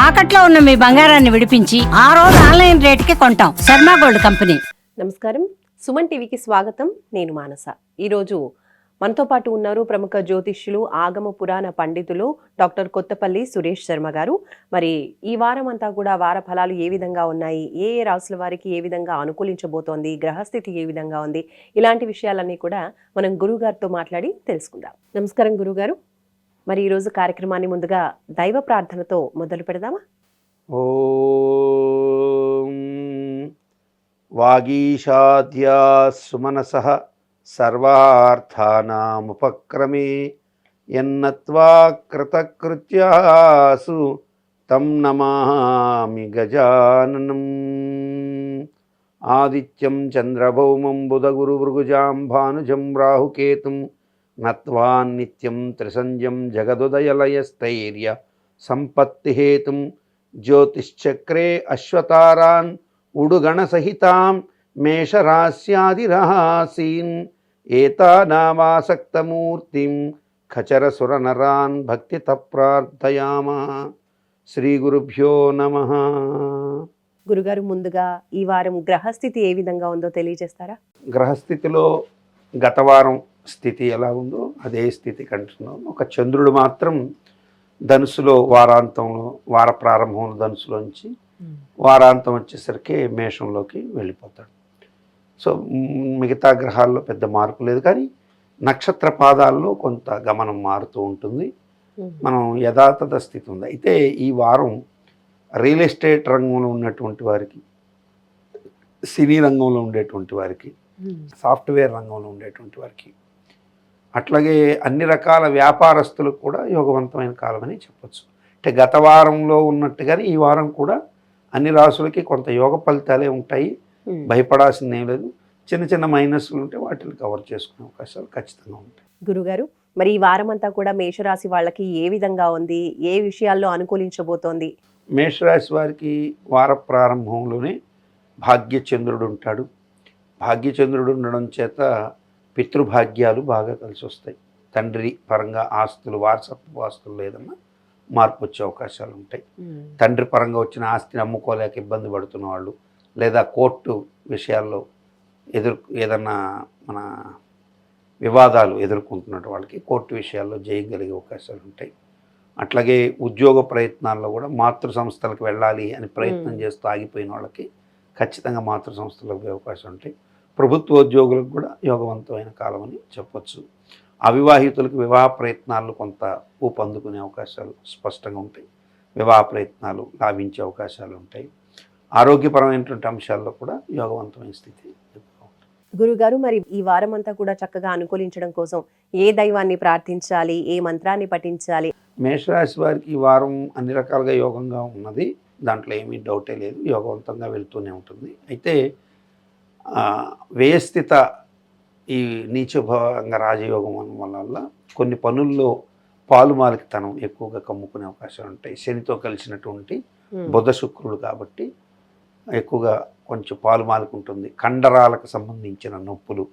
తాకట్లో ఉన్న మీ బంగారాన్ని విడిపించి ఆ రోజు ఆన్లైన్ రేటుకి కొంటాం. Sharma gold company. నమస్కారం, సుమన్ టీవీకి స్వాగతం. నేను మానస. ఈరోజు మనతో పాటు ఉన్నారు ప్రముఖ జ్యోతిష్యులు, ఆగమ పురాణ పండితులు డాక్టర్ కొత్తపల్లి సురేష్ శర్మ గారు. మరి ఈ వారం అంతా కూడా వార ఫలాలు ఏ విధంగా ఉన్నాయి, ఏ ఏ రాసుల వారికి ఏ విధంగా అనుకూలించబోతోంది, గ్రహస్థితి ఏ విధంగా ఉంది, ఇలాంటి విషయాలన్నీ కూడా మనం గురువు గారితో మాట్లాడి తెలుసుకుందాం. నమస్కారం గురుగారు. మరి ఈరోజు కార్యక్రమాన్ని ముందుగా దైవ ప్రార్థనతో మొదలు పెడదామా? ఓం వాగీషాద్యా సుమనసః సర్వార్థానాముపక్రమే యన్నత్వా కృతకృత్యాసు తం నమామి గజాననం. ఆదిత్యం చంద్రభౌమం బుధగురుభృగుజాం భానుజం రాహుకేతుం నత్వా నిత్యం త్రిసంధ్యం జగదుదయలయస్థైర్య సంపత్తిహేతుం జ్యోతిశ్చక్రే అశ్వతారాన్ ఉడుగణసహితాం మేషరాస్యాదిరాసీన్ ఏతానామాసక్తమూర్తిం ఖచరసురనరాన్ భక్తితః ప్రార్థయామః. శ్రీ గురుభ్యో నమః. గురుగారు, ముందుగా ఈ వారం గ్రహస్థితి ఏ విధంగా ఉందో తెలియజేస్తారా? గ్రహస్థితిలో గత వారం స్థితి ఎలా ఉందో అదే స్థితి కంటున్నాం. ఒక చంద్రుడు మాత్రం ధనుసులో వారాంతంలో, వార ప్రారంభంలో ధనుసులోంచి వారాంతం వచ్చేసరికి మేషంలోకి వెళ్ళిపోతాడు. సో మిగతా గ్రహాల్లో పెద్ద మార్పు లేదు, కానీ నక్షత్ర పాదాల్లో కొంత గమనం మారుతూ ఉంటుంది. మనం యథాతథ స్థితి ఉంది. అయితే ఈ వారం రియల్ ఎస్టేట్ రంగంలో ఉన్నటువంటి వారికి, సినీ రంగంలో ఉండేటువంటి వారికి, సాఫ్ట్వేర్ రంగంలో ఉండేటువంటి వారికి, అట్లాగే అన్ని రకాల వ్యాపారస్తులకు కూడా యోగవంతమైన కాలం అని చెప్పచ్చు. అంటే గత వారంలో ఉన్నట్టుగానే ఈ వారం కూడా అన్ని రాసులకి కొంత యోగ ఫలితాలే ఉంటాయి. భయపడాల్సింది ఏం లేదు. చిన్న చిన్న మైనస్లు ఉంటే వాటిని కవర్ చేసుకునే అవకాశాలు ఖచ్చితంగా ఉంటాయి. గురుగారు, మరి ఈ వారం అంతా కూడా మేషరాశి వాళ్ళకి ఏ విధంగా ఉంది, ఏ విషయాల్లో అనుకూలించబోతోంది? మేషరాశి వారికి వార ప్రారంభంలోనే భాగ్యచంద్రుడు ఉంటాడు. భాగ్యచంద్రుడు ఉండడం చేత పితృభాగ్యాలు బాగా కలిసి వస్తాయి. తండ్రి పరంగా ఆస్తులు, వారసత్వ ఆస్తులు ఏదన్నా మార్పు వచ్చే అవకాశాలు ఉంటాయి. తండ్రి పరంగా వచ్చిన ఆస్తిని అమ్ముకోలేక ఇబ్బంది పడుతున్న వాళ్ళు, లేదా కోర్టు విషయాల్లో ఏదన్నా మన వివాదాలు ఎదుర్కొంటున్నట్టు వాళ్ళకి కోర్టు విషయాల్లో జయగలిగే అవకాశాలు ఉంటాయి. అట్లాగే ఉద్యోగ ప్రయత్నాల్లో కూడా మాతృ సంస్థలకు వెళ్ళాలి అని ప్రయత్నం చేస్తూ ఆగిపోయిన వాళ్ళకి ఖచ్చితంగా మాతృ సంస్థలకు పోయే అవకాశం ఉంటాయి. ప్రభుత్వ ఉద్యోగులకు కూడా యోగవంతమైన కాలం అని చెప్పచ్చు. అవివాహితులకు వివాహ ప్రయత్నాలు కొంత ఊపందుకునే అవకాశాలు స్పష్టంగా ఉంటాయి. వివాహ ప్రయత్నాలు లాభించే అవకాశాలు ఉంటాయి. ఆరోగ్యపరమైనటువంటి అంశాల్లో కూడా యోగవంతమైన స్థితి. గురుగారు, మరి ఈ వారం అంతా కూడా చక్కగా అనుకూలించడం కోసం ఏ దైవాన్ని ప్రార్థించాలి, ఏ మంత్రాన్ని పఠించాలి? మేషరాశి వారికి ఈ వారం అన్ని రకాలుగా యోగంగా ఉన్నది, దాంట్లో ఏమీ డౌటే లేదు. యోగవంతంగా వెళ్తూనే ఉంటుంది. అయితే వ్యయస్థిత ఈ నీచభంగ రాజయోగం వల్ల కొన్ని పనుల్లో పాలుమాలికతనం ఎక్కువగా కమ్ముకునే అవకాశాలు ఉంటాయి. శనితో కలిసినటువంటి బుధ శుక్రుడు కాబట్టి ఎక్కువగా కొంచెం పాలుమాలిక ఉంటుంది. కండరాలకు సంబంధించిన నొప్పులు,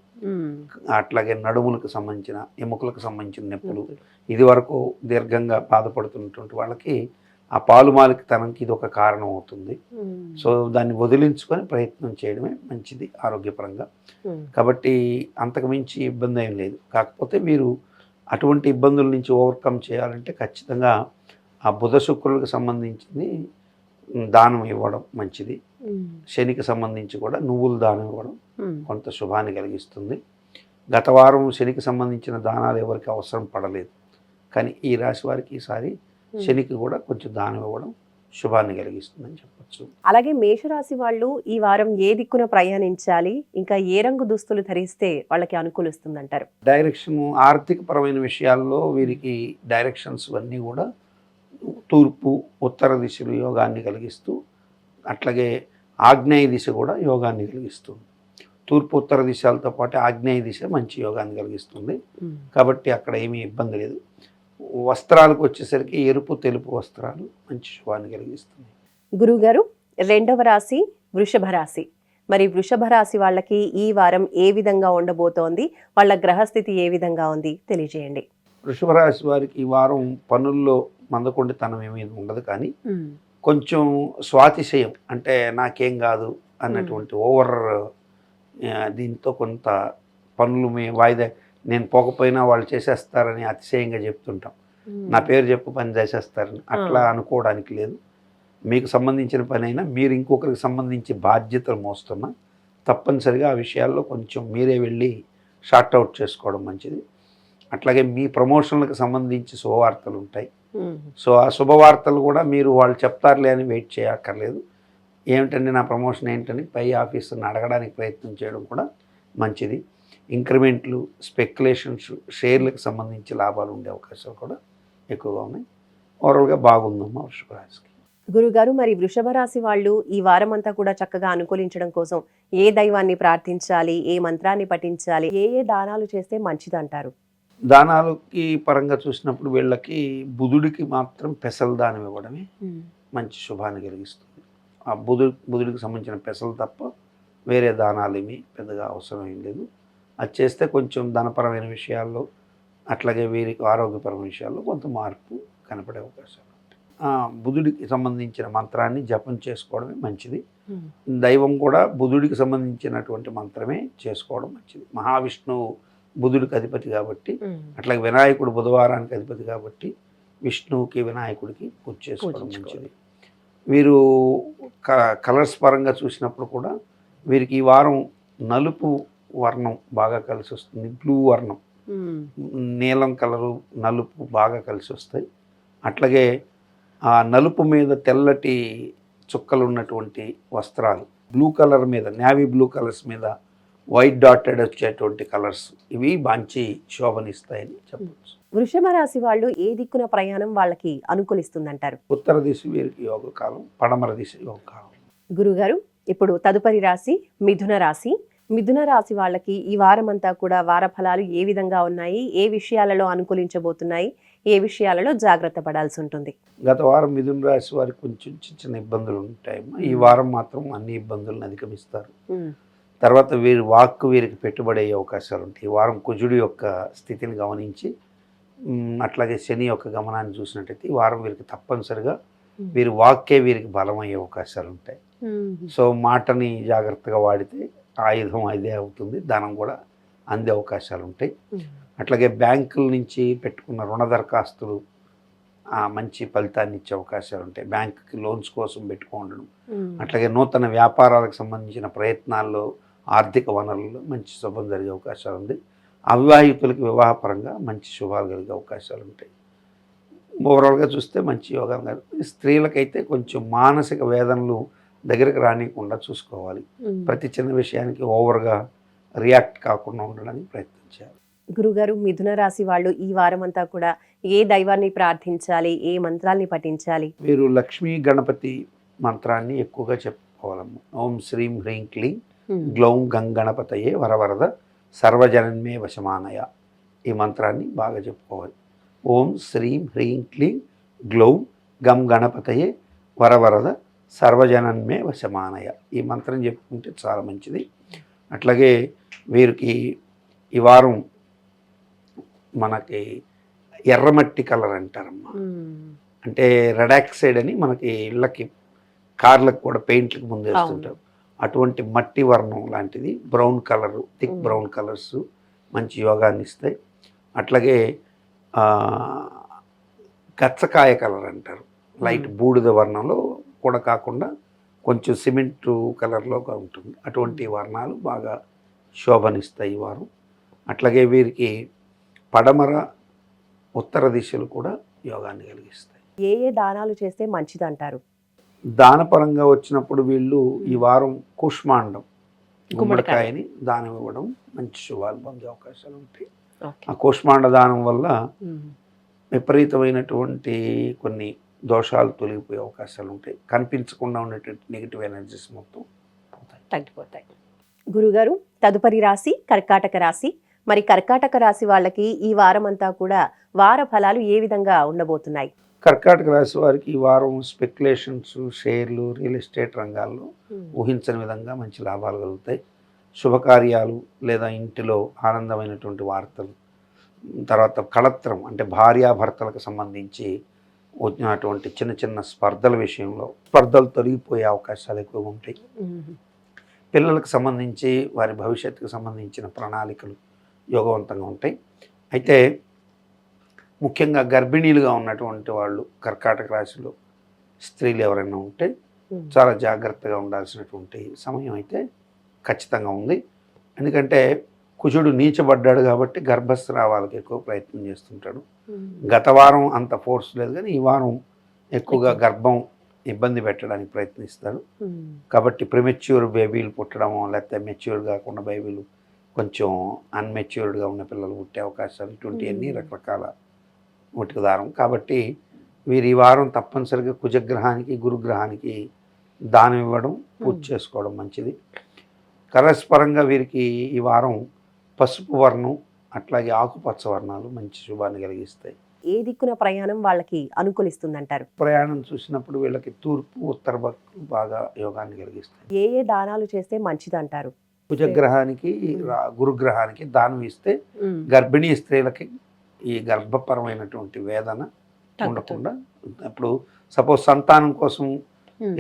అట్లాగే నడుములకు సంబంధించిన, ఎముకలకు సంబంధించిన నొప్పులు, ఇది వరకు దీర్ఘంగా బాధపడుతున్నటువంటి వాళ్ళకి ఆ పాలుమాలికతనంకి ఇది ఒక కారణం అవుతుంది. సో దాన్ని వదిలించుకొని ప్రయత్నం చేయడమే మంచిది ఆరోగ్యపరంగా. కాబట్టి అంతకు మించి ఇబ్బంది ఏం లేదు. కాకపోతే మీరు అటువంటి ఇబ్బందుల నుంచి ఓవర్కమ్ చేయాలంటే ఖచ్చితంగా ఆ బుధ శుక్రులకు సంబంధించింది దానం ఇవ్వడం మంచిది. శనికి సంబంధించి కూడా నువ్వులు దానం ఇవ్వడం కొంత శుభాన్ని కలిగిస్తుంది. గత వారం శనికి సంబంధించిన దానాలు ఎవరికి అవసరం పడలేదు, కానీ ఈ రాశి వారికి ఈసారి శనికి కూడా కొంచెం దానం ఇవ్వడం శుభాన్ని కలిగిస్తుందని చెప్పచ్చు. అలాగే మేషరాశి వాళ్ళు ఈ వారం ఏ దిక్కున ప్రయాణించాలి, ఇంకా ఏ రంగు దుస్తులు ధరిస్తే వాళ్ళకి అనుకూలిస్తుంది అంటారు? డైరెక్షన్, ఆర్థిక పరమైన విషయాల్లో వీరికి డైరెక్షన్స్ అన్నీ కూడా తూర్పు ఉత్తర దిశలు యోగాన్ని కలిగిస్తూ, అట్లాగే ఆగ్నేయ దిశ కూడా యోగాన్ని కలిగిస్తుంది. తూర్పు ఉత్తర దిశలతో పాటు ఆగ్నేయ దిశ మంచి యోగాన్ని కలిగిస్తుంది. కాబట్టి అక్కడ ఏమీ ఇబ్బంది లేదు. వస్త్రాలకు వచ్చేసరికి ఎరుపు తెలుపు వస్త్రాలు మంచి శుభాన్ని కలిగిస్తుంది. గురుగారు, రెండవ రాశి వృషభ రాశి. మరి వృషభ రాశి వాళ్ళకి ఈ వారం ఏ విధంగా ఉండబోతోంది, వాళ్ళ గ్రహస్థితి ఏ విధంగా ఉంది తెలియజేయండి. వృషభ రాశి వారికి ఈ వారం పనుల్లో మందకొండితనం ఏమీ ఉండదు, కానీ కొంచెం స్వాతిశయం అంటే నాకేం కాదు అన్నటువంటి ఓవర్ దీంతో కొంత పనులు వాయిదా నేను పోకపోయినా వాళ్ళు చేసేస్తారని అతిశయంగా చెప్తుంటాం. నా పేరు చెప్పు పని చేసేస్తారని అట్లా అనుకోవడానికి లేదు. మీకు సంబంధించిన పని అయినా మీరు ఇంకొకరికి సంబంధించి బాధ్యతలు మోస్తున్నా తప్పనిసరిగా ఆ విషయాల్లో కొంచెం మీరే వెళ్ళి షార్ట్ అవుట్ చేసుకోవడం మంచిది. అట్లాగే మీ ప్రమోషన్లకు సంబంధించి శుభవార్తలు ఉంటాయి. సో ఆ శుభవార్తలు కూడా మీరు వాళ్ళు చెప్తారులే అని వెయిట్ చేయక్కర్లేదు. ఏమిటండి నా ప్రమోషన్ ఏంటని పై ఆఫీసర్ని అడగడానికి ప్రయత్నం చేయడం కూడా మంచిది. ఇంక్రిమెంట్లు, స్పెక్యులేషన్స్, షేర్లకు సంబంధించి లాభాలు ఉండే అవకాశాలు కూడా ఎక్కువగా ఉన్నాయి. ఓవరాల్గా బాగుందమ్మా వృషభ రాశికి. గురుగారు, మరి వృషభ రాశి వాళ్ళు ఈ వారం అంతా కూడా చక్కగా అనుకూలించడం కోసం ఏ దైవాన్ని ప్రార్థించాలి, ఏ మంత్రాన్ని పఠించాలి, ఏ ఏ దానాలు చేస్తే మంచిదంటారు? దానాలకి పరంగా చూసినప్పుడు వీళ్ళకి బుధుడికి మాత్రం పెసలు దానం ఇవ్వడమే మంచి శుభాన్ని కలిగిస్తుంది. ఆ బుధుడికి సంబంధించిన పెసలు తప్ప వేరే దానాలు ఏమీ పెద్దగా అవసరం ఏం లేదు. అది చేస్తే కొంచెం ధనపరమైన విషయాల్లో అట్లాగే వీరికి ఆరోగ్యపరమైన విషయాల్లో కొంత మార్పు కనపడే అవకాశాలు ఉంటాయి. బుధుడికి సంబంధించిన మంత్రాన్ని జపం చేసుకోవడమే మంచిది. దైవం కూడా బుధుడికి సంబంధించినటువంటి మంత్రమే చేసుకోవడం మంచిది. మహావిష్ణువు బుధుడికి అధిపతి కాబట్టి, అట్లాగే వినాయకుడు బుధవారానికి అధిపతి కాబట్టి విష్ణువుకి వినాయకుడికి పూజ చేసుకోవడం మంచిది. వీరు కలర్స్ పరంగా చూసినప్పుడు కూడా వీరికి ఈ వారం నలుపు వర్ణం బాగా కలిసి వస్తుంది. బ్లూ వర్ణం, నీలం కలరు, నలుపు బాగా కలిసి వస్తాయి. అట్లాగే ఆ నలుపు మీద తెల్లటి చుక్కలు ఉన్నటువంటి వస్త్రాలు, బ్లూ కలర్ మీద, నేవీ బ్లూ కలర్స్ మీద వైట్ డాటెడ్ వచ్చేటువంటి కలర్స్, ఇవి మంచి శోభనిస్తాయని చెప్పవచ్చు. వృషభ రాశి వాళ్ళు ఏ దిక్కున ప్రయాణం వాళ్ళకి అనుకూలిస్తుందంటారు? ఉత్తర దిశ వీరికి యోగ కాలం, పడమర దిశ యోగ కాలం. గురుగారు, ఇప్పుడు తదుపరి రాశి మిథున రాశి. మిథున రాశి వాళ్ళకి ఈ వారం అంతా కూడా వార ఫలాలు ఏ విధంగా ఉన్నాయి, ఏ విషయాలలో అనుకూలించబోతున్నాయి, ఏ విషయాలలో జాగ్రత్త పడాల్సి ఉంటుంది? గత వారం మిథున రాశి వారికి కొంచెం చిన్న ఇబ్బందులు ఉంటాయమ్మా. ఈ వారం మాత్రం అన్ని ఇబ్బందులను అధిగమిస్తారు. తర్వాత వీరికి పెట్టుబడి అయ్యే అవకాశాలు ఉంటాయి. ఈ వారం కుజుడి యొక్క స్థితిని గమనించి, అట్లాగే శని యొక్క గమనాన్ని చూసినట్టయితే ఈ వారం వీరికి తప్పనిసరిగా వీరి వాక్కే వీరికి బలం అయ్యే అవకాశాలు ఉంటాయి. సో మాటని జాగ్రత్తగా వాడితే ఆయుధం అదే అవుతుంది, ధనం కూడా అందే అవకాశాలు ఉంటాయి. అట్లాగే బ్యాంకుల నుంచి పెట్టుకున్న రుణ దరఖాస్తులు మంచి ఫలితాన్ని ఇచ్చే అవకాశాలు ఉంటాయి. బ్యాంకుకి లోన్స్ కోసం పెట్టుకోవడం, అట్లాగే నూతన వ్యాపారాలకు సంబంధించిన ప్రయత్నాల్లో ఆర్థిక వనరుల్లో మంచి శుభం జరిగే అవకాశాలు ఉంది. అవివాహితులకు వివాహపరంగా మంచి శుభాలు కలిగే అవకాశాలు ఉంటాయి. ఓవరాల్గా చూస్తే మంచి యోగం కాదు. స్త్రీలకైతే కొంచెం మానసిక వేదనలు దగ్గరికి రానియకుండా చూసుకోవాలి. ప్రతి చిన్న విషయానికి ఓవర్గా రియాక్ట్ కాకుండా ఉండడానికి ప్రయత్నించాలి. గురుగారు, మిథున రాశి వాళ్ళు ఈ వారం అంతా కూడా ఏ దైవాన్ని ప్రార్థించాలి, ఏ మంత్రాల్ని పఠించాలి? మీరు లక్ష్మీ గణపతి మంత్రాన్ని ఎక్కువగా చెప్పుకోవాలమ్మ. ఓం శ్రీం హ్రీం క్లీం గ్లౌం గంగణపతయే వరవరద సర్వజనన్మే వశమానయ. ఈ మంత్రాన్ని బాగా చెప్పుకోవాలి. ఓం శ్రీం హ్రీం క్లీం గ్లౌం గం గణపతయే వరవరద సర్వజనన్మే వశమానయ. ఈ మంత్రం చెప్పుకుంటే చాలా మంచిది. అట్లాగే వీరికి ఈ వారం మనకి ఎర్రమట్టి కలర్ అంటారమ్మా. అంటే రెడాక్సైడ్ అని మనకి ఇళ్ళకి, కార్లకు కూడా పెయింట్లకు ముందు వేస్తుంటారు. అటువంటి మట్టి వర్ణం లాంటిది, brown colour, thick brown colours మంచి యోగాన్ని ఇస్తాయి. అట్లాగే గచ్చకాయ కలర్ అంటారు, లైట్ బూడిద వర్ణంలో కూడా కాకుండా కొంచెం సిమెంటు కలర్లోగా ఉంటుంది. అటువంటి వర్ణాలు బాగా శోభనిస్తాయి ఈ వారం. అట్లాగే వీరికి పడమర, ఉత్తర దిశలు కూడా యోగాన్ని కలిగిస్తాయి. ఏ ఏ దానాలు చేస్తే మంచిదంటారు? దానపరంగా వచ్చినప్పుడు వీళ్ళు ఈ వారం కూష్మాండం, గుమ్మడికాయని దానం ఇవ్వడం మంచి శుభాలు పొందే అవకాశాలు ఉంటాయి. ఆ కూష్మాండ దానం వల్ల విపరీతమైనటువంటి కొన్ని దోషాలు తొలగిపోయే అవకాశాలు ఉంటాయి. కనిపించకుండా ఉండేటువంటి నెగిటివ్ ఎనర్జీస్ మొత్తం తగ్గిపోతాయి. గురుగారు, తదుపరి రాశి కర్కాటక రాశి. మరి కర్కాటక రాశి వాళ్ళకి ఈ వారం అంతా కూడా వార ఫలాలు ఏ విధంగా ఉండబోతున్నాయి? కర్కాటక రాశి వారికి ఈ వారం స్పెక్యులేషన్స్, షేర్లు, రియల్ ఎస్టేట్ రంగాల్లో ఊహించని విధంగా మంచి లాభాలు కలుగుతాయి. శుభకార్యాలు లేదా ఇంటిలో ఆనందమైనటువంటి వార్తలు, తర్వాత కళత్రం అంటే భార్యాభర్తలకు సంబంధించి వచ్చినటువంటి చిన్న చిన్న స్పర్ధల విషయంలో స్పర్ధలు తొలగిపోయే అవకాశాలు ఎక్కువగా ఉంటాయి. పిల్లలకు సంబంధించి వారి భవిష్యత్తుకు సంబంధించిన ప్రణాళికలు యోగవంతంగా ఉంటాయి. అయితే ముఖ్యంగా గర్భిణీలుగా ఉన్నటువంటి వాళ్ళు కర్కాటక రాశిలో స్త్రీలు ఎవరైనా ఉంటే చాలా జాగ్రత్తగా ఉండాల్సినటువంటి సమయం అయితే ఖచ్చితంగా ఉంది. ఎందుకంటే కుజుడు నీచబడ్డాడు కాబట్టి గర్భస్రావాలకు ఎక్కువ ప్రయత్నం చేస్తుంటాడు. గత వారం అంత ఫోర్స్ లేదు, కానీ ఈ వారం ఎక్కువగా గర్భం ఇబ్బంది పెట్టడానికి ప్రయత్నిస్తాడు. కాబట్టి ప్రిమెచ్యూర్ బేబీలు పుట్టడము, లేకపోతే మెచ్యూర్ కాకుండా బేబీలు కొంచెం అన్మెచ్యూర్డ్గా ఉన్న పిల్లలు పుట్టే అవకాశాలు ఇటువంటివన్నీ రకరకాల ఉటికదారం. కాబట్టి వీరు ఈ వారం తప్పనిసరిగా కుజగ్రహానికి గురుగ్రహానికి దానం ఇవ్వడం, పూజ చేసుకోవడం మంచిది. కరస్పరంగా వీరికి ఈ వారం పసుపు వర్ణం అట్లాగే ఆకుపచ్చ వర్ణాలు మంచి శుభాన్ని కలిగిస్తాయి. ఏ దిక్కున ప్రయాణం వాళ్ళకి అనుకూలిస్తుందంటారు? ప్రయాణం చూసినప్పుడు వీళ్ళకి తూర్పు ఉత్తర దిక్కులు బాగా యోగాన్ని కలిగిస్తాయి. ఏ ఏ దానాలు చేస్తే మంచిదంటారు? కుజగ్రహానికి గురుగ్రహానికి దానం ఇస్తే గర్భిణీ స్త్రీలకి ఈ గర్భపరమైనటువంటి వేదన ఉండకుండా, ఇప్పుడు సపోజ్ సంతానం కోసం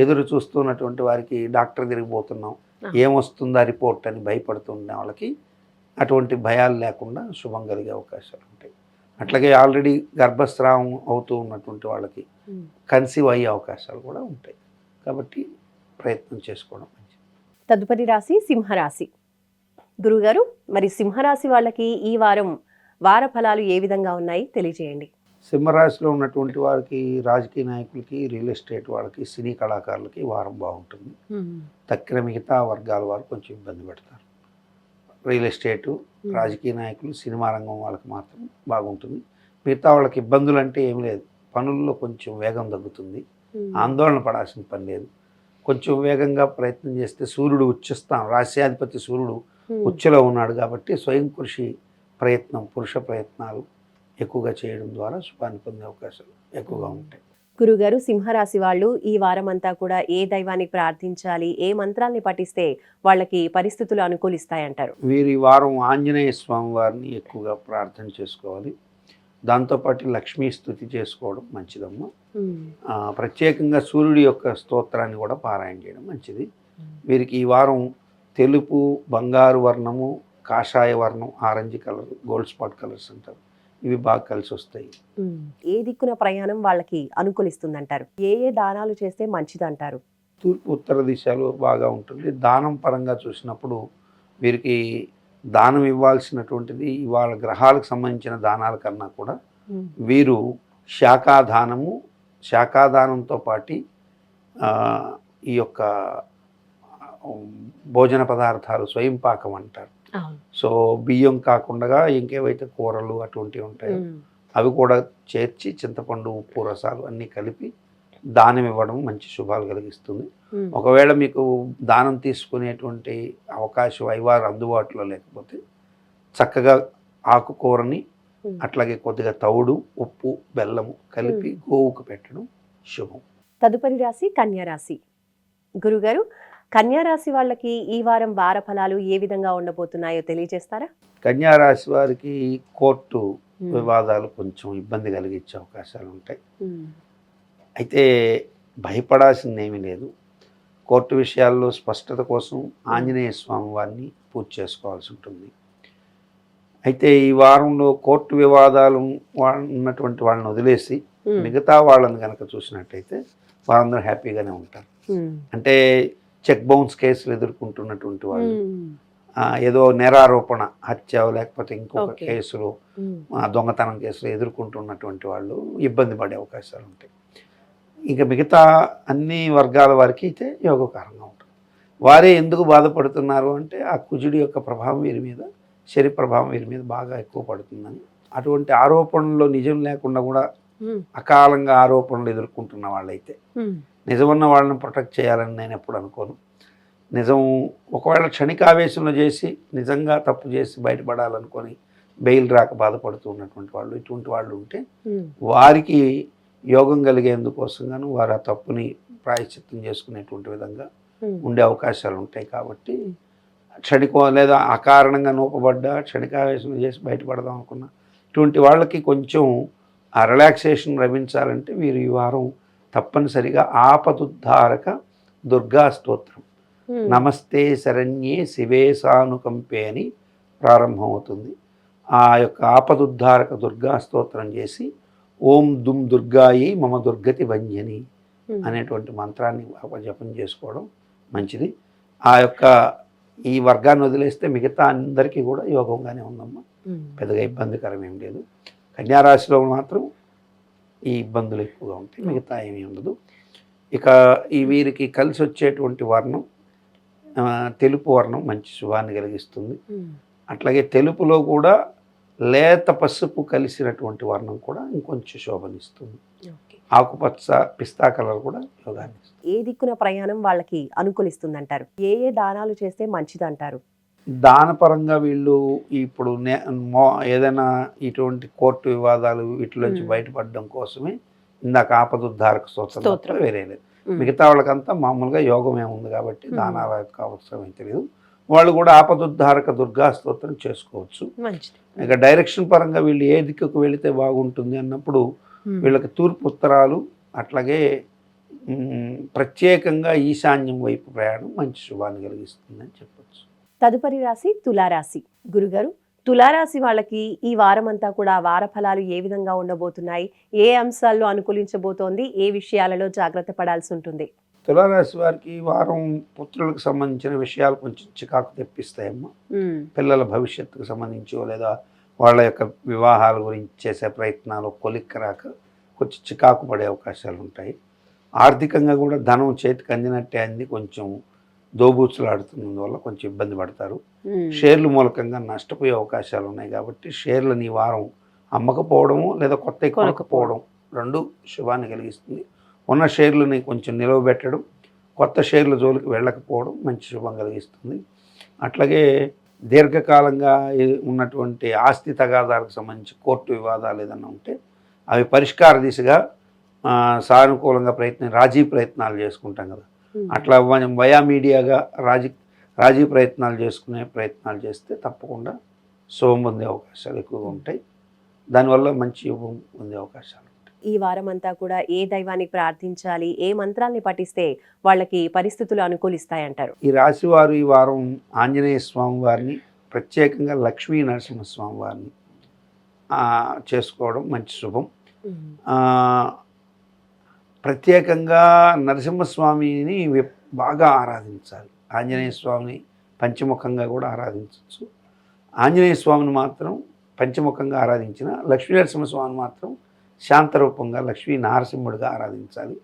ఎదురు చూస్తున్నటువంటి వారికి డాక్టర్ తిరిగిపోతున్నాం, ఏమొస్తుందా రిపోర్ట్ అని భయపడుతున్న వాళ్ళకి అటువంటి భయాలు లేకుండా శుభం కలిగే అవకాశాలు ఉంటాయి. అట్లాగే ఆల్రెడీ గర్భస్రావం అవుతూ ఉన్నటువంటి వాళ్ళకి కన్సీవ్ అయ్యే అవకాశాలు కూడా ఉంటాయి. కాబట్టి ప్రయత్నం చేసుకోవడం మంచిది. తదుపరి రాశి సింహరాశి. గురుగారు, మరి సింహరాశి వాళ్ళకి ఈ వారం వార ఫలాలు ఏ విధంగా ఉన్నాయి తెలియజేయండి. సింహరాశిలో ఉన్నటువంటి వారికి, రాజకీయ నాయకులకి, రియల్ ఎస్టేట్ వాళ్ళకి, సినీ కళాకారులకి వారం బాగుంటుంది. తక్కిన మిగతా వర్గాల వారు కొంచెం ఇబ్బంది పెడతారు. రియల్ ఎస్టేటు, రాజకీయ నాయకులు, సినిమా రంగం వాళ్ళకి మాత్రం బాగుంటుంది. మిగతా వాళ్ళకి ఇబ్బందులు అంటే ఏం లేదు, పనుల్లో కొంచెం వేగం తగ్గుతుంది, ఆందోళన పడాల్సిన పని లేదు. కొంచెం వేగంగా ప్రయత్నం చేస్తే సూర్యుడు ఉచ్చస్థానం, రాశ్యాధిపతి సూర్యుడు ఉచ్చలో ఉన్నాడు కాబట్టి స్వయం కృషి ప్రయత్నం, పురుష ప్రయత్నాలు ఎక్కువగా చేయడం ద్వారా శుభాన్ని పొందే అవకాశాలు ఎక్కువగా ఉంటాయి. గురుగారు, సింహరాశి వాళ్ళు ఈ వారం అంతా కూడా ఏ దైవాన్ని ప్రార్థించాలి, ఏ మంత్రాల్ని పఠిస్తే వాళ్ళకి పరిస్థితులు అనుకూలిస్తాయంటారు? వీరి వారం ఆంజనేయ స్వామి వారిని ఎక్కువగా ప్రార్థన చేసుకోవాలి. దాంతోపాటు లక్ష్మీ స్తుతి చేసుకోవడం మంచిదమ్మా. ప్రత్యేకంగా సూర్యుడి యొక్క స్తోత్రాన్ని కూడా పారాయణ చేయడం మంచిది. వీరికి ఈ వారం తెలుపు, బంగారు వర్ణము, కాషాయ వర్ణం, orange colour, gold spot colours అంటారు, ఇవి బాగా కలిసి వస్తాయి. ఏ దిక్కున ప్రయాణం వాళ్ళకి అనుకూలిస్తుందంటారు? ఏ ఏ దానాలు చేస్తే మంచిదంటారు? తూర్పు ఉత్తర దిశలో బాగా ఉంటుంది. దానం పరంగా చూసినప్పుడు వీరికి దానం ఇవ్వాల్సినటువంటిది ఇవాళ గ్రహాలకు సంబంధించిన దానాల కన్నా కూడా వీరు శాఖాదానము, శాఖాదానంతో పాటు ఈ యొక్క భోజన పదార్థాలు స్వయం పాకం అంటారు. సో బియ్యం కాకుండా ఇంకేవైతే కూరలు అటువంటివి ఉంటాయో అవి కూడా చేర్చి చింతపండు, ఉప్పు, రసాలు అన్నీ కలిపి దానం ఇవ్వడం మంచి శుభాలు కలిగిస్తుంది. ఒకవేళ మీకు దానం తీసుకునేటువంటి అవకాశం అయ్యవారు అందుబాటులో లేకపోతే చక్కగా ఆకుకూరని అట్లాగే కొద్దిగా తవుడు, ఉప్పు, బెల్లము కలిపి గోవుకు పెట్టడం శుభం. తదుపరి రాశి కన్యా రాశి. గురుగారు, కన్యా రాశి వాళ్ళకి ఈ వారం వార ఫలాలు ఏ విధంగా ఉండబోతున్నాయో తెలియజేస్తారా? కన్యా రాశి వారికి కోర్టు వివాదాలు కొంచెం ఇబ్బంది కలిగించే అవకాశాలు ఉంటాయి. అయితే భయపడాల్సింది ఏమీ లేదు. కోర్టు విషయాల్లో స్పష్టత కోసం ఆంజనేయ స్వామి వారిని పూజ చేసుకోవాల్సి ఉంటుంది. అయితే ఈ వారంలో కోర్టు వివాదాలు ఉన్నటువంటి వాళ్ళని వదిలేసి మిగతా వాళ్ళని కనుక చూసినట్టయితే వారందరూ హ్యాపీగానే ఉంటారు. అంటే చెక్ బౌన్స్ కేసులు ఎదుర్కొంటున్నటువంటి వాళ్ళు, ఏదో నేరారోపణ, హత్య లేకపోతే ఇంకొక కేసులు, దొంగతనం కేసులు ఎదుర్కొంటున్నటువంటి వాళ్ళు ఇబ్బంది పడే అవకాశాలు ఉంటాయి. ఇక మిగతా అన్ని వర్గాల వారికి అయితే యోగకారంగా ఉంటుంది. వారే ఎందుకు బాధపడుతున్నారు అంటే ఆ కుజుడి యొక్క ప్రభావం వీరి మీద, శని ప్రభావం వీరి మీద బాగా ఎక్కువ పడుతుందని. అటువంటి ఆరోపణల్లో నిజం లేకుండా కూడా అకాలంగా ఆరోపణలు ఎదుర్కొంటున్న వాళ్ళైతే నిజమున్న వాళ్ళని ప్రొటెక్ట్ చేయాలని నేను ఎప్పుడు అనుకోను. నిజం ఒకవేళ క్షణికావేశంలో చేసి నిజంగా తప్పు చేసి బయటపడాలనుకొని బెయిల్ రాక బాధపడుతూ ఉన్నటువంటి వాళ్ళు, ఇటువంటి వాళ్ళు ఉంటే వారికి యోగం కలిగేందుకోసంగాను వారు ఆ తప్పుని ప్రాయశ్చిత్తం చేసుకునేటువంటి విధంగా ఉండే అవకాశాలు ఉంటాయి. కాబట్టి లేదా అకారణంగా నూపబడ్డా క్షణికావేశం చేసి బయటపడదాం అనుకున్న ఇటువంటి వాళ్ళకి కొంచెం ఆ రిలాక్సేషన్ లభించాలంటే వీరు ఈ వారం తప్పనిసరిగా ఆపదుద్ధారక దుర్గా స్తోత్రం నమస్తే శరణ్యే శివే సానుకంపే అని ప్రారంభమవుతుంది. ఆ యొక్క ఆపదుద్ధారక దుర్గా స్తోత్రం చేసి ఓం దుమ్ దుర్గాయి మమ దుర్గతి భంజని అనేటువంటి మంత్రాన్ని జపం చేసుకోవడం మంచిది. ఆ యొక్క ఈ వర్గాన్ని వదిలేస్తే మిగతా అందరికీ కూడా యోగంగానే ఉందమ్మా, పెద్దగా ఇబ్బందికరం ఏం లేదు. కన్యారాశిలో మాత్రం ఈ ఇబ్బందులు ఎక్కువగా ఉంటాయి, మిగతా ఏమీ ఉండదు. ఇక ఈ వీరికి కలిసి వచ్చేటువంటి వర్ణం తెలుపు వర్ణం మంచి శుభాన్ని కలిగిస్తుంది. అట్లాగే తెలుపులో కూడా లేత పసుపు కలిసినటువంటి వర్ణం కూడా ఇంకొంచెం శోభనిస్తుంది. ఆకుపచ్చ పిస్తా కలర్ కూడా యోగాన్ని ఇస్తుంది. ఏ దిక్కున ప్రయాణం వాళ్ళకి అనుకూలిస్తుంది అంటారు? ఏ ఏ దానాలు చేస్తే మంచిది అంటారు? దానపరంగా వీళ్ళు ఇప్పుడు ఏదైనా ఇటువంటి కోర్టు వివాదాలు వీటి నుంచి బయటపడడం కోసమే ఇందాక ఆపదుద్ధారక స్తోత్రం వేరే లేదు. మిగతా వాళ్ళకంతా మామూలుగా యోగం ఏముంది కాబట్టి దానాల యొక్క అవసరం ఏం తెలియదు. వాళ్ళు కూడా ఆపదుద్ధారక దుర్గా స్తోత్రం చేసుకోవచ్చు. ఇక డైరెక్షన్ పరంగా వీళ్ళు ఏ దిక్కుకు వెళితే బాగుంటుంది అన్నప్పుడు వీళ్ళకి తూర్పు ఉత్తరాలు అట్లాగే ప్రత్యేకంగా ఈశాన్యం వైపు ప్రయాణం మంచి శుభాన్ని కలిగిస్తుంది అని చెప్పచ్చు. తదుపరి రాశి తులారాశి. గురుగారు, తులారాశి వాళ్ళకి ఈ వారం అంతా కూడా వార ఫలాలు ఏ విధంగా ఉండబోతున్నాయి? ఏ అంశాల్లో అనుకూలించబోతోంది? ఏ విషయాలలో జాగ్రత్త పడాల్సి ఉంటుంది? తులారాశి వారికి ఈ వారం పుత్రులకు సంబంధించిన విషయాలు కొంచెం చికాకు తెప్పిస్తాయమ్మా. పిల్లల భవిష్యత్తుకు సంబంధించో లేదా వాళ్ళ యొక్క వివాహాల గురించి చేసే ప్రయత్నాలు కొలిక్కి రాక కొంచెం చికాకు పడే అవకాశాలు ఉంటాయి. ఆర్థికంగా కూడా ధనం చేతికి అందినట్టే అంది కొంచెం దోబూచులాడుతున్నందువల్ల కొంచెం ఇబ్బంది పడతారు. షేర్లు మూలకంగా నష్టపోయే అవకాశాలు ఉన్నాయి కాబట్టి షేర్లను ఈ వారం అమ్మకపోవడము లేదా కొత్త కొనకపోవడం రెండు శుభాన్ని కలిగిస్తుంది. ఉన్న షేర్లని కొంచెం నిలవబెట్టడం, కొత్త షేర్ల జోలికి వెళ్ళకపోవడం మంచి శుభం కలిగిస్తుంది. అట్లాగే దీర్ఘకాలంగా ఉన్నటువంటి ఆస్తి తగాదాలకు సంబంధించి కోర్టు వివాదాలు ఏదైనా ఉంటే అవి పరిష్కార దిశగా సానుకూలంగా రాజీ ప్రయత్నాలు చేసుకుంటాం కదా, అట్లా వయా మీడియాగా రాజీ ప్రయత్నాలు ప్రయత్నాలు చేస్తే తప్పకుండా శుభం పొందే అవకాశాలు ఎక్కువగా ఉంటాయి. దానివల్ల మంచి యుగం పొందే అవకాశాలు. ఈ వారం అంతా కూడా ఏ దైవాన్ని ప్రార్థించాలి, ఏ మంత్రాల్ని పఠిస్తే వాళ్ళకి పరిస్థితులు అనుకూలిస్తాయంటారు? ఈ రాశి వారు ఈ వారం ఆంజనేయ స్వామి వారిని, ప్రత్యేకంగా లక్ష్మీ నరసింహస్వామి వారిని చేసుకోవడం మంచి శుభం. ప్రత్యేకంగా నరసింహస్వామిని బాగా ఆరాధించాలి. ఆంజనేయ స్వామిని పంచముఖంగా కూడా ఆరాధించవచ్చు. ఆంజనేయ స్వామిని మాత్రం పంచముఖంగా ఆరాధించిన, లక్ష్మీ నరసింహస్వామిని మాత్రం శాంతరూపంగా లక్ష్మీ నారసింహుడిగా ఆరాధించాలి.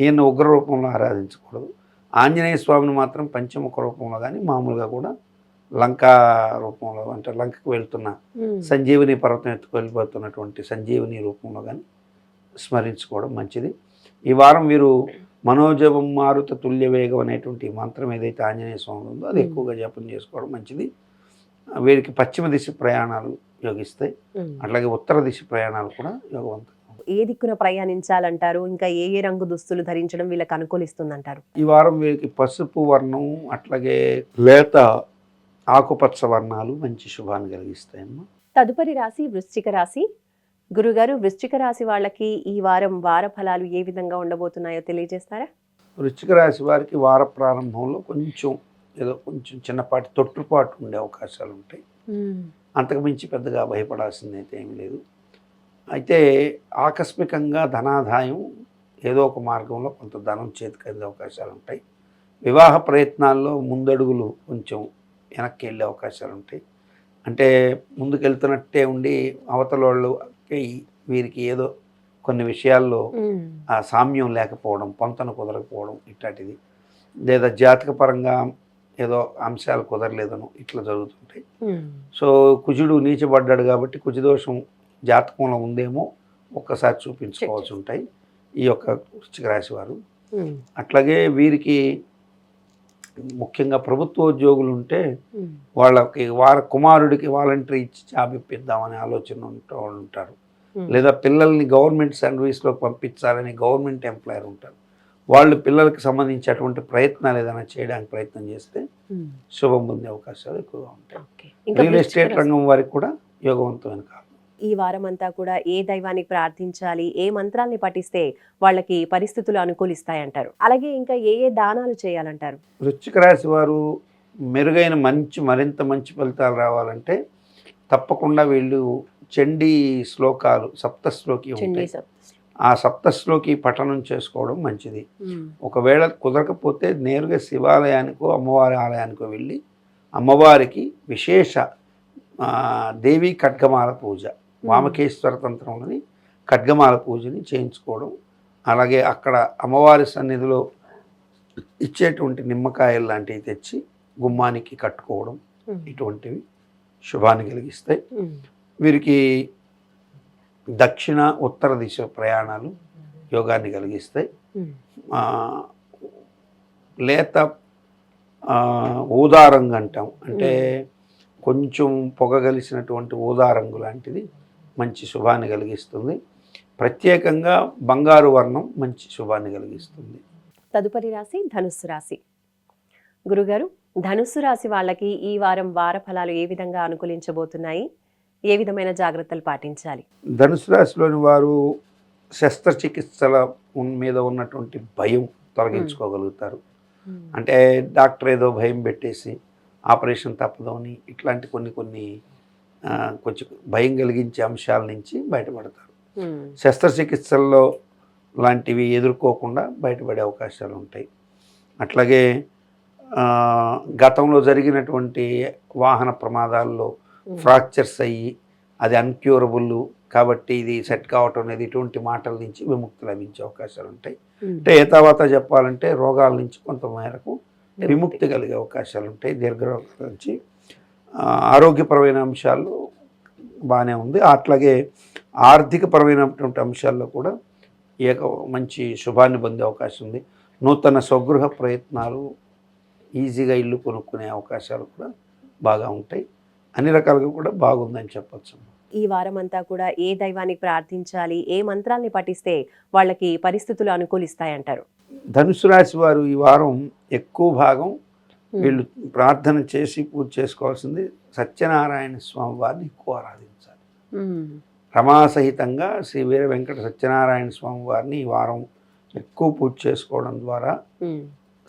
ఈయన ఉగ్ర రూపంలో ఆరాధించకూడదు. ఆంజనేయ స్వామిని మాత్రం పంచముఖ రూపంలో కానీ మామూలుగా కూడా లంకా రూపంలో, అంటే లంకకు వెళ్తున్న సంజీవని పర్వతం ఎత్తుకు వెళ్ళిపోతున్నటువంటి సంజీవని రూపంలో కానీ స్మరించుకోవడం మంచిది. ఈ వారం వీరు మనోజవం మారుత తుల్య వేగం అనేటువంటి మంత్రం ఏదైతే ఆంజనేయ స్వామి ఉందో అది ఎక్కువగా జపం చేసుకోవడం మంచిది. వీరికి పశ్చిమ దిశ ప్రయాణాలు యోగిస్తాయి, అట్లాగే ఉత్తర దిశ ప్రయాణాలు కూడా యోగవంతం. ఏ దిక్కున ప్రయాణించాలంటారు? ఇంకా ఏ ఏ రంగు దుస్తులు ధరించడం వీళ్ళకి అనుకూలిస్తుందంటారు? ఈ వారం వీరికి పసుపు వర్ణం అట్లాగే లేత ఆకుపచ్చ వర్ణాలు మంచి శుభాన్ని కలిగిస్తాయమ్మా. తదుపరి రాశి వృశ్చిక రాశి. గురుగారు, వృశ్చిక రాశి వాళ్ళకి ఈ వారం వార ఫలాలు ఏ విధంగా ఉండబోతున్నాయో తెలియజేస్తారా? వృశ్చిక రాశి వారికి వార ప్రారంభంలో కొంచెం చిన్నపాటి తొట్టుపాటు ఉండే అవకాశాలు ఉంటాయి. అంతకుమించి పెద్దగా భయపడాల్సింది అయితే ఏమీ లేదు. అయితే ఆకస్మికంగా ధనాదాయం ఏదో ఒక మార్గంలో కొంత ధనం చేతికి అందే అవకాశాలు ఉంటాయి. వివాహ ప్రయత్నాల్లో ముందడుగులు కొంచెం వెనక్కి వెళ్ళే అవకాశాలు ఉంటాయి. అంటే ముందుకెళ్తున్నట్టే ఉండి అవతల వాళ్ళు వీరికి ఏదో కొన్ని విషయాల్లో ఆ సామ్యం లేకపోవడం, పొంతన కుదరకపోవడం ఇట్లాంటిది, లేదా జాతకపరంగా ఏదో అంశాలు కుదరలేదను ఇట్లా జరుగుతుంటాయి. సో కుజుడు నీచబడ్డాడు కాబట్టి కుజదోషం జాతకంలో ఉందేమో ఒక్కసారి చూపించుకోవాల్సి ఉంటాయి ఈ యొక్క వృశ్చిక రాశి వారు. అట్లాగే వీరికి ముఖ్యంగా ప్రభుత్వ ఉద్యోగులు ఉంటే వాళ్ళకి కుమారుడికి వాలంటరీ ఇచ్చి జాబ్ ఇప్పిద్దామనే ఆలోచన ఉంటారు. లేదా పిల్లల్ని గవర్నమెంట్ సర్వీస్లో పంపించాలని గవర్నమెంట్ ఎంప్లాయర్ ఉంటారు. వాళ్ళు పిల్లలకు సంబంధించినటువంటి ప్రయత్నాలు ఏదైనా చేయడానికి ప్రయత్నం చేస్తే శుభం పొందే అవకాశాలు ఎక్కువగా ఉంటాయి. రియల్ ఎస్టేట్ రంగం వారికి కూడా యోగవంతమైన కాలం. ఈ వారం అంతా కూడా ఏ దైవాన్ని ప్రార్థించాలి, ఏ మంత్రాల్ని పఠిస్తే వాళ్ళకి పరిస్థితులు అనుకూలిస్తాయంటారు? అలాగే ఇంకా ఏ ఏ దానాలు చేయాలంటారు? వృశ్చిక రాశి వారు మెరుగైన మరింత మంచి ఫలితాలు రావాలంటే తప్పకుండా వీళ్ళు చండీ శ్లోకాలు సప్తశ్లోకి చండీ ఉంటాయి. సప్తశ్లోకి. ఆ సప్తశ్లోకి పఠనం చేసుకోవడం మంచిది. ఒకవేళ కుదరకపోతే నేరుగా శివాలయానికో అమ్మవారి ఆలయానికో వెళ్ళి అమ్మవారికి విశేష దేవీ ఖడ్గమాల పూజ, వామకేశ్వర తంత్రంలోని ఖడ్గమాల పూజని చేయించుకోవడం, అలాగే అక్కడ అమ్మవారి సన్నిధిలో ఇచ్చేటువంటి నిమ్మకాయలు లాంటివి తెచ్చి గుమ్మానికి కట్టుకోవడం, ఇటువంటివి శుభాన్ని కలిగిస్తాయి. వీరికి దక్షిణ ఉత్తర దిశ ప్రయాణాలు యోగాన్ని కలిగిస్తాయి. లేత ఊదా రంగు అంటాం, అంటే కొంచెం పొగ కలిసినటువంటి ఊదా రంగు లాంటిది మంచి శుభాన్ని కలిగిస్తుంది. ప్రత్యేకంగా బంగారు వర్ణం మంచి శుభాన్ని కలిగిస్తుంది. తదుపరి రాశి ధనుస్సు రాశి. గురుగారు, ధనుస్సు రాశి వాళ్ళకి ఈ వారం వార ఫలాలు ఏ విధంగా అనుకూలించబోతున్నాయి? ఏ విధమైన జాగ్రత్తలు పాటించాలి? ధనుసు రాశిలోని వారు శస్త్రచికిత్సల మీద ఉన్నటువంటి భయం తొలగించుకోగలుగుతారు. అంటే డాక్టర్ ఏదో భయం పెట్టేసి ఆపరేషన్ తప్పదని ఇట్లాంటి కొన్ని కొంచెం భయం కలిగించే అంశాల నుంచి బయటపడతారు. శస్త్రచికిత్సల్లో లాంటివి ఎదుర్కోకుండా బయటపడే అవకాశాలు ఉంటాయి. అట్లాగే గతంలో జరిగినటువంటి వాహన ప్రమాదాల్లో ఫ్రాక్చర్స్ అయ్యి అది అన్క్యూరబుల్ కాబట్టి ఇది సెట్ కావటం అనేది ఇటువంటి మాటల నుంచి విముక్తి లభించే అవకాశాలు ఉంటాయి. అంటే ఏ తర్వాత చెప్పాలంటే రోగాల నుంచి కొంత మేరకు విముక్తి కలిగే అవకాశాలు ఉంటాయి. దీర్ఘరోగాల నుంచి ఆరోగ్యపరమైన అంశాలు బాగానే ఉంది. అట్లాగే ఆర్థికపరమైనటువంటి అంశాల్లో కూడా మంచి శుభాన్ని పొందే అవకాశం ఉంది. నూతన స్వగృహ ప్రయత్నాలు, ఈజీగా ఇల్లు కొనుక్కునే అవకాశాలు కూడా బాగా ఉంటాయి. అన్ని రకాలుగా కూడా బాగుందని చెప్పచ్చు. ఈ వారం అంతా కూడా ఏ దైవాన్ని ప్రార్థించాలి, ఏ మంత్రాల్ని పఠిస్తే వాళ్ళకి పరిస్థితులు అనుకూలిస్తాయంటారు? ధనుసు రాశి వారు ఈ వారం ఎక్కువ భాగం వీళ్ళు ప్రార్థన చేసి పూజ చేసుకోవాల్సింది సత్యనారాయణ స్వామి వారిని ఎక్కువ ఆరాధించాలి. రమాసహితంగా శ్రీ వీర వెంకట సత్యనారాయణ స్వామి వారిని ఈ వారం ఎక్కువ పూజ చేసుకోవడం ద్వారా,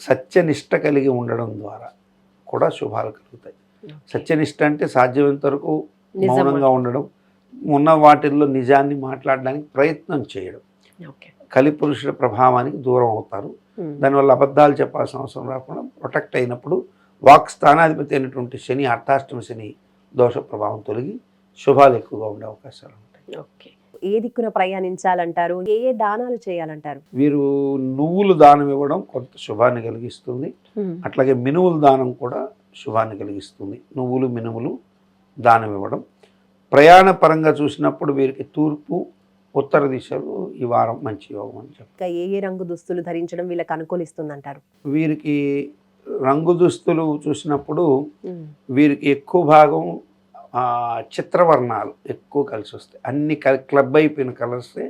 సత్యనిష్ట కలిగి ఉండడం ద్వారా కూడా శుభాలు కలుగుతాయి. సత్యనిష్ట అంటే సాధ్యమైనంత వరకు మౌనంగా ఉండడం, ఉన్న వాటిల్లో నిజాన్ని మాట్లాడడానికి ప్రయత్నం చేయడం. కలిపురుషుల ప్రభావానికి దూరం అవుతారు. దానివల్ల అబద్ధాలు చెప్పాల్సిన అవసరం రాకుండా ప్రొటెక్ట్ అయినప్పుడు వాక్ స్థానాధిపతి అయినటువంటి శని, అర్ధాష్టమ శని దోష ప్రభావం తొలగి శుభాలు ఎక్కువగా ఉండే అవకాశాలు ఉంటాయి. ఏ దిక్కున ప్రయాణించాలంటారు? ఏ ఏ దానాలు చేయాలంటారు? వీరు నువ్వులు దానం ఇవ్వడం కొంత శుభాన్ని కలిగిస్తుంది. అట్లాగే మినువులు దానం కూడా శుభాన్ని కలిగిస్తుంది. నువ్వులు మినుములు దానం ఇవ్వడం. ప్రయాణ పరంగా చూసినప్పుడు వీరికి తూర్పు ఉత్తర దిశలు ఈ వారం మంచి యోగం అని చెప్తారు. ఏ ఏ రంగు దుస్తులు ధరించడం వీళ్ళకి అనుకూలిస్తుందంటారు? వీరికి రంగు దుస్తులు చూసినప్పుడు వీరికి ఎక్కువ భాగం చిత్రవర్ణాలు ఎక్కువ కలిసి వస్తాయి. అన్ని క్లబ్ అయిపోయిన కలర్సే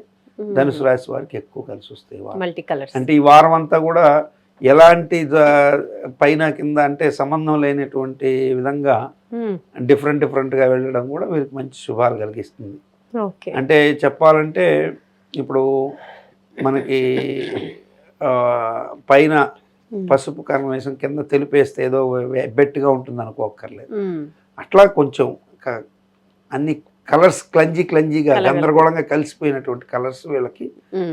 ధనుసు రాశి వారికి ఎక్కువ కలిసి వస్తాయి. Multi colours. అంటే ఈ వారం అంతా కూడా ఎలాంటి పైన కింద అంటే సంబంధం లేనటువంటి విధంగా డిఫరెంట్గా వెళ్ళడం కూడా వీరికి మంచి శుభాలు కలిగిస్తుంది. అంటే చెప్పాలంటే ఇప్పుడు మనకి పైన పసుపు కర్మవేశం కింద తెలిపేస్తే ఏదో బెట్టుగా ఉంటుంది అనుకోక్కర్లేదు. అట్లా కొంచెం అన్ని కలర్స్ క్లంజీగా గందరగోళంగా కలిసిపోయినటువంటి కలర్స్ వీళ్ళకి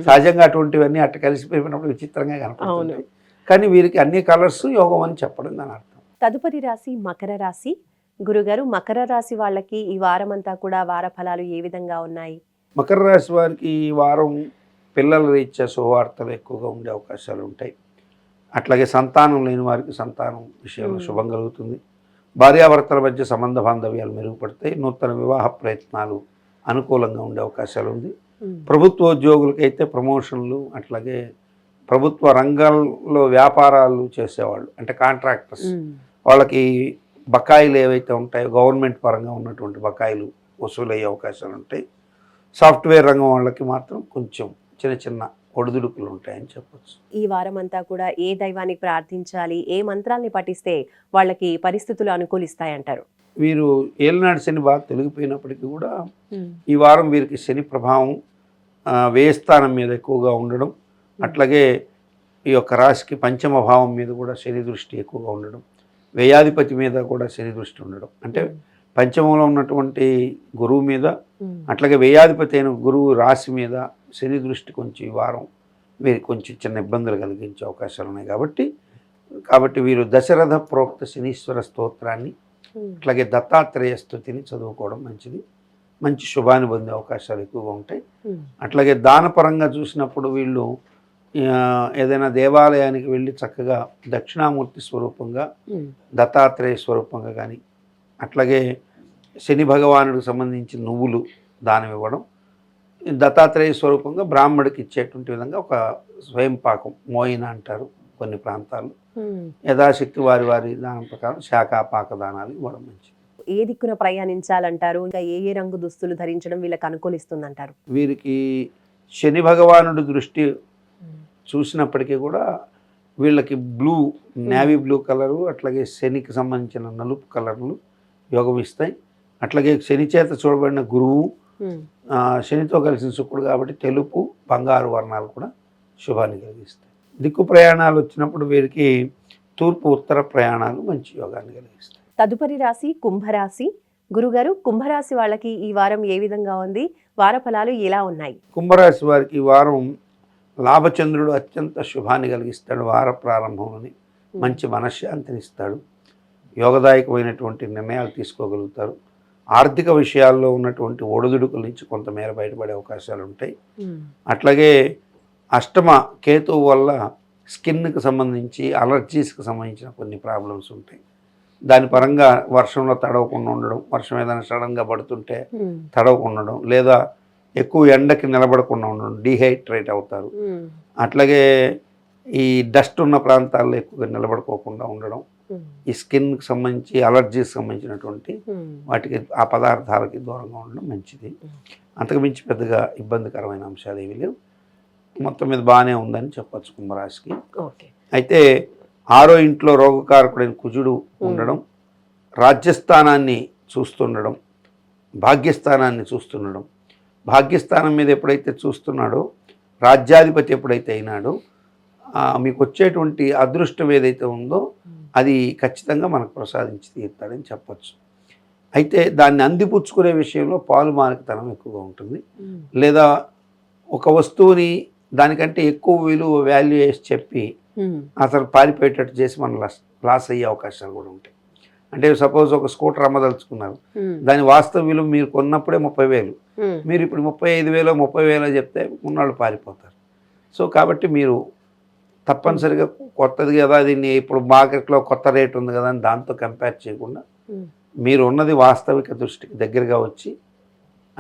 సహజంగా అటువంటివన్నీ అట్ట కలిసిపోయినప్పుడు విచిత్రంగా కనపడుతుంది. కానీ వీరికి అన్ని కలర్స్ యోగం అని చెప్పడం దాని అర్థం. తదుపరి రాశి మకర రాశి. గురుగారు, మకర రాశి వాళ్ళకి ఈ వారం అంతా కూడా వార ఫలాలు ఏ విధంగా ఉన్నాయి? మకర రాశి వారికి ఈ వారం పిల్లల రీత్యా శుభవార్తలు ఎక్కువగా ఉండే అవకాశాలు ఉంటాయి. అట్లాగే సంతానం లేని వారికి సంతానం విషయంలో శుభం కలుగుతుంది. భార్యాభర్తల మధ్య సంబంధ బాంధవ్యాలు మెరుగుపడతాయి. నూతన వివాహ ప్రయత్నాలు అనుకూలంగా ఉండే అవకాశాలు ఉంది. ప్రభుత్వ ఉద్యోగులకైతే ప్రమోషన్లు, అట్లాగే ప్రభుత్వ రంగాల్లో వ్యాపారాలు చేసేవాళ్ళు అంటే కాంట్రాక్టర్స్, వాళ్ళకి బకాయిలు ఏవైతే ఉంటాయో గవర్నమెంట్ పరంగా ఉన్నటువంటి బకాయిలు వసూలయ్యే అవకాశాలు ఉంటాయి. సాఫ్ట్వేర్ రంగం వాళ్ళకి మాత్రం కొంచెం చిన్న ఒడిదుడుకులు ఉంటాయని చెప్పచ్చు. ఈ వారం అంతా కూడా ఏ దైవాన్ని ప్రార్థించాలి, ఏ మంత్రాల్ని పఠిస్తే వాళ్ళకి పరిస్థితులు అనుకూలిస్తాయంటారు? వీరు ఏలినాడు శని బాగా తొలగిపోయినప్పటికీ కూడా ఈ వారం వీరికి శని ప్రభావం వ్యయస్థానం మీద ఎక్కువగా ఉండడం, అట్లాగే ఈ యొక్క రాశికి పంచమ భావం మీద కూడా శని దృష్టి ఎక్కువగా ఉండడం, వ్యయాధిపతి మీద కూడా శని దృష్టి ఉండడం, అంటే పంచమంలో ఉన్నటువంటి గురువు మీద అట్లాగే వ్యయాధిపతి అయిన గురువు రాశి మీద శని దృష్టి కొంచెం ఈ వారం వీరికి కొంచెం చిన్న ఇబ్బందులు కలిగించే అవకాశాలు ఉన్నాయి. కాబట్టి వీరు దశరథ ప్రోక్త శనీశ్వర స్తోత్రాన్ని అట్లాగే దత్తాత్రేయ స్తుతిని చదువుకోవడం మంచిది. మంచి శుభాన్ని పొందే అవకాశాలు ఎక్కువగా ఉంటాయి. అట్లాగే దానపరంగా చూసినప్పుడు వీళ్ళు ఏదైనా దేవాలయానికి వెళ్ళి చక్కగా దక్షిణామూర్తి స్వరూపంగా దత్తాత్రేయ స్వరూపంగా కానీ, అట్లాగే శని భగవానుడికి సంబంధించి నువ్వులు దానం ఇవ్వడం, దత్తాత్రేయ స్వరూపంగా బ్రాహ్మడికి ఇచ్చేటువంటి విధంగా ఒక స్వయం పాకం మోయిన అంటారు కొన్ని ప్రాంతాల్లో, యథాశక్తి వారి వారి దానం ప్రకారం శాఖా పాక దానాలు ఇవ్వడం మంచిది. ఏ దిక్కున ప్రయాణించాలంటారు? ఇంకా ఏ రంగు దుస్తులు ధరించడం వీళ్ళకి అనుకూలిస్తుందంటారు? వీరికి శని భగవానుడి దృష్టి చూసినప్పటికీ కూడా వీళ్ళకి బ్లూ, నేవీ బ్లూ కలరు, అట్లాగే శనికి సంబంధించిన నలుపు కలర్లు యోగం ఇస్తాయి. అట్లాగే శని చేత చూడబడిన గురువు శనితో కలిసిన శుక్రుడు కాబట్టి తెలుపు, బంగారు వర్ణాలు కూడా శుభాన్ని కలిగిస్తాయి. దిక్కు ప్రయాణాలు వచ్చినప్పుడు వీరికి తూర్పు ఉత్తర ప్రయాణాలు మంచి యోగాన్ని కలిగిస్తాయి. తదుపరి రాశి కుంభరాశి. గురుగారు, కుంభరాశి వాళ్ళకి ఈ వారం ఏ విధంగా ఉంది? వార ఫలాలు ఎలా ఉన్నాయి? కుంభరాశి వారికి ఈ వారం లాభచంద్రుడు అత్యంత శుభాన్ని కలిగిస్తాడు. వార ప్రారంభంలోని మంచి మనశ్శాంతిని ఇస్తాడు. యోగదాయకమైనటువంటి నిర్ణయాలు తీసుకోగలుగుతారు. ఆర్థిక విషయాల్లో ఉన్నటువంటి ఒడిదుడుకుల నుంచి కొంతమేర బయటపడే అవకాశాలు ఉంటాయి. అట్లాగే అష్టమ కేతువు వల్ల స్కిన్కి సంబంధించి అలర్జీస్కి సంబంధించిన కొన్ని ప్రాబ్లమ్స్ ఉంటాయి. దాని పరంగా వర్షంలో తడవకుండా ఉండడం, వర్షం ఏదైనా సడన్గా పడుతుంటే తడవకుండా ఉండడం, లేదా ఎక్కువ ఎండకి నిలబడకుండా ఉండడం, డీహైడ్రేట్ అవుతారు. అట్లాగే ఈ డస్ట్ ఉన్న ప్రాంతాల్లో ఎక్కువగా నిలబడుకోకుండా ఉండడం, ఈ స్కిన్కి సంబంధించి అలర్జీకి సంబంధించినటువంటి వాటికి ఆ పదార్థాలకి దూరంగా ఉండడం మంచిది. అంతకుమించి పెద్దగా ఇబ్బందికరమైన అంశాలు ఏవి లేవు. మొత్తం మీద బాగానే ఉందని చెప్పచ్చు కుంభరాశికి. అయితే 6వ ఇంట్లో రోగకారకుడైన కుజుడు ఉండడం, రాజ్యస్థానాన్ని చూస్తుండడం, భాగ్యస్థానాన్ని చూస్తుండడం, భాగ్యస్థానం మీద ఎప్పుడైతే చూస్తున్నాడో, రాజ్యాధిపతి ఎప్పుడైతే అయినాడో, మీకు వచ్చేటువంటి అదృష్టం ఏదైతే ఉందో అది ఖచ్చితంగా మనకు ప్రసాదించి తీరుతాడని చెప్పచ్చు. అయితే దాన్ని అందిపుచ్చుకునే విషయంలో పాలుమానికతనం ఎక్కువగా ఉంటుంది. లేదా ఒక వస్తువుని దానికంటే ఎక్కువ విలువ వాల్యూ వేసి చెప్పి అసలు పారిపోయేటట్టు చేసి మనం లాస్ అయ్యే అవకాశాలు కూడా ఉంటాయి. అంటే సపోజ్ ఒక స్కూటర్ అమ్మదలుచుకున్నారు, దాని వాస్తవ విలువ మీరు కొన్నప్పుడే 30,000, మీరు ఇప్పుడు 35,000 30,000 చెప్తే ఉన్నాళ్ళు పారిపోతారు. సో కాబట్టి మీరు తప్పనిసరిగా కొత్తది కదా, దీన్ని ఇప్పుడు మార్కెట్లో కొత్త రేట్ ఉంది కదా అని దాంతో కంపేర్ చేయకుండా మీరు ఉన్నది వాస్తవిక దృష్టికి దగ్గరగా వచ్చి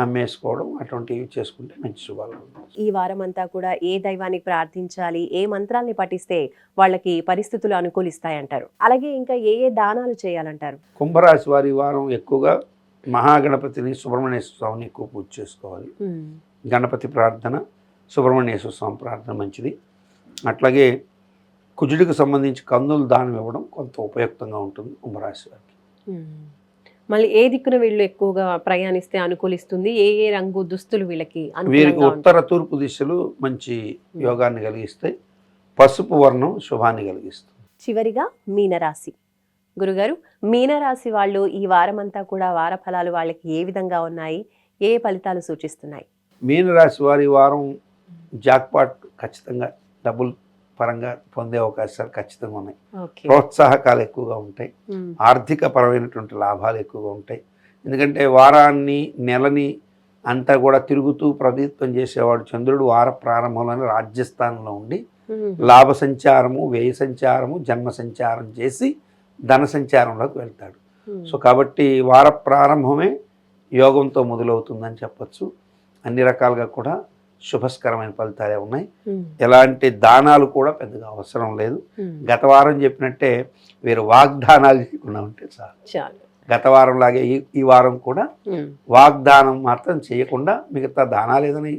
అమ్మేసుకోవడం అటువంటివి చేసుకుంటే మంచి శుభాలు. ఈ వారం అంతా కూడా ఏ దైవానికి ప్రార్థించాలి, ఏ మంత్రాల్ని పఠిస్తే వాళ్ళకి పరిస్థితులు అనుకూలిస్తాయంటారు? అలాగే ఇంకా ఏ దానాలు చేయాలంటారు? కుంభరాశి వారి వారం ఎక్కువగా మహాగణపతిని, సుబ్రహ్మణ్యేశ్వర స్వామిని ఎక్కువ పూజ చేసుకోవాలి. గణపతి ప్రార్థన, సుబ్రహ్మణ్యేశ్వర స్వామి ప్రార్థన మంచిది. అట్లాగే కుజుడికి సంబంధించి కందులు దానం ఇవ్వడం కొంత ఉపయుక్తంగా ఉంటుంది కుంభరాశి వారికి. మళ్ళీ ఏ దిక్కున వీళ్ళు ఎక్కువగా ప్రయాణిస్తే అనుకూలిస్తుంది? ఏ రంగు దుస్తులు వీళ్ళకి వీరికి ఉత్తర తూర్పు దిశలు మంచి యోగాన్ని కలిగిస్తాయి. పసుపు వర్ణం శుభాన్ని కలిగిస్తుంది. చివరిగా మీనరాశి. గురుగారు, మీనరాశి వాళ్ళు ఈ వారం అంతా కూడా వార ఫలాలు వాళ్ళకి ఏ విధంగా ఉన్నాయి? ఏ ఫలితాలు సూచిస్తున్నాయి? మీనరాశి వారి వారం జాక్పాట్ ఖచ్చితంగా డబ్బులు పరంగా పొందే అవకాశాలు ఖచ్చితంగా ఉన్నాయి. ప్రోత్సాహకాలు ఎక్కువగా ఉంటాయి. ఆర్థిక పరమైనటువంటి లాభాలు ఎక్కువగా ఉంటాయి. ఎందుకంటే వారాన్ని నెలని అంతా కూడా తిరుగుతూ ప్రభుత్వం చేసేవాడు చంద్రుడు వార ప్రారంభంలోనే రాజ్యస్థానంలో ఉండి లాభ సంచారము, వ్యయ సంచారము, జన్మ సంచారం చేసి ధన సంచారంలోకి వెళ్తాడు. సో కాబట్టి వార ప్రారంభమే యోగంతో మొదలవుతుందని చెప్పచ్చు. అన్ని రకాలుగా కూడా శుభస్కరమైన ఫలితాలే ఉన్నాయి. ఎలాంటి దానాలు కూడా పెద్దగా అవసరం లేదు. గత వారం చెప్పినట్టే వీరు వాగ్దానాలు చేయకుండా ఉంటే చాలు. గత వారం లాగే ఈ వారం కూడా వాగ్దానం మాత్రం చేయకుండా, మిగతా దానాలు ఏదైనా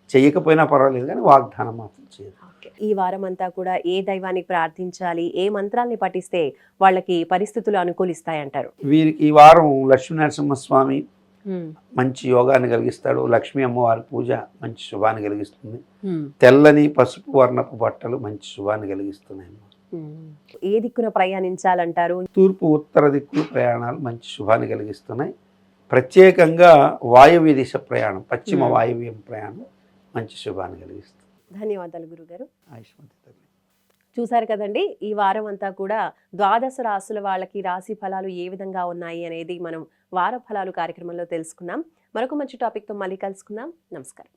చేయకపోయినా పర్వాలేదు కానీ వాగ్దానం మాత్రం చేయదు. ఈ వారం అంతా కూడా ఏ దైవాన్ని ప్రార్థించాలి, ఏ మంత్రాల్ని పఠిస్తే వాళ్ళకి పరిస్థితులు అనుకూలిస్తాయంటారు? వీరికి ఈ వారం లక్ష్మీనరసింహస్వామి మంచి యోగాన్ని కలిగిస్తాడు. లక్ష్మీ అమ్మవారి పూజ మంచి శుభాన్ని కలిగిస్తుంది. తెల్లని పసుపు వర్ణపు బట్టలు మంచి శుభాన్ని కలిగిస్తున్నాయి. ఏ దిక్కున ప్రయాణించాలంటారు? తూర్పు ఉత్తర దిక్కులు ప్రయాణాలు మంచి శుభాన్ని కలిగిస్తున్నాయి. ప్రత్యేకంగా వాయువ్య దిశ ప్రయాణం, పశ్చిమ వాయువ్యం ప్రయాణం మంచి శుభాన్ని కలిగిస్తుంది. ధన్యవాదాలు గురుగారు. ఆయుష్మంతి తల్లి. చూసారు కదండి, ఈ వారం అంతా కూడా ద్వాదశ రాశుల వాళ్ళకి రాశి ఫలాలు ఏ విధంగా ఉన్నాయి అనేది మనం వార ఫలాలు కార్యక్రమంలో తెలుసుకున్నాం. మరొక మంచి టాపిక్తో మళ్ళీ కలుసుకుందాం. నమస్కారం.